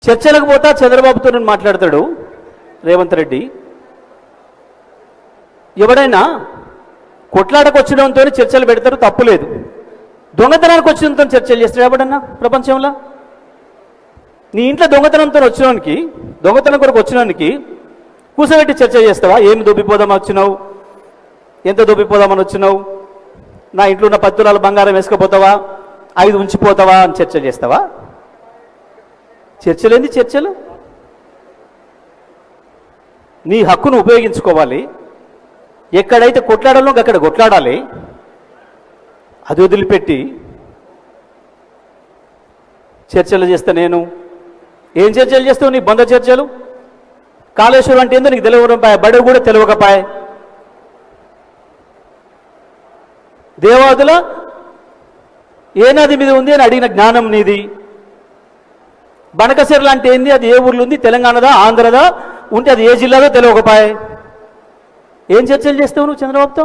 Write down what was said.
చర్చలకు పోతా చంద్రబాబుతో మాట్లాడతాడు రేవంత్ రెడ్డి. ఎవడైనా కొట్లాటకు వచ్చినంతో చర్చలు పెడతారు, తప్పులేదు. దొంగతనానికి వచ్చినంతో చర్చలు చేస్తాడు ఎవడన్నా ప్రపంచంలో? నీ ఇంట్లో దొంగతనంతో వచ్చినోనికి, దొంగతనం కొరకు వచ్చినోనికి కూర్చోబెట్టి చర్చ చేస్తావా? ఏమి దొబ్బిపోదామని వచ్చినావు, ఎంత దొబ్బిపోదామని వచ్చినావు, నా ఇంట్లో ఉన్న 10 తులాల బంగారం వేసుకుపోతావా, 5 ఉంచిపోతావా అని చర్చ చేస్తావా? చర్చలేంది చర్చలు? నీ హక్కును ఉపయోగించుకోవాలి. ఎక్కడైతే కొట్లాడాలో అక్కడ కొట్లాడాలి. అది వదిలిపెట్టి చర్చలు చేస్తా నేను. ఏం చర్చలు చేస్తావు? నీ బంద చర్చలు. కాళేశ్వరం అంటే ఏందో నీకు తెలియకపోయా, బడి కూడా తెలియకపోయా. దేవాదుల ఏ నది మీద ఉంది అని అడిగిన జ్ఞానం నీది. బనకసిర అంటే ఏంది, అది ఏ ఊర్లో ఉంది, తెలంగాణదా ఆంధ్రదా, ఉంటే అది ఏ జిల్లాలో తెలియకపోయా. ఏం చర్చలు చేస్తావు నువ్వు చంద్రబాబుతో?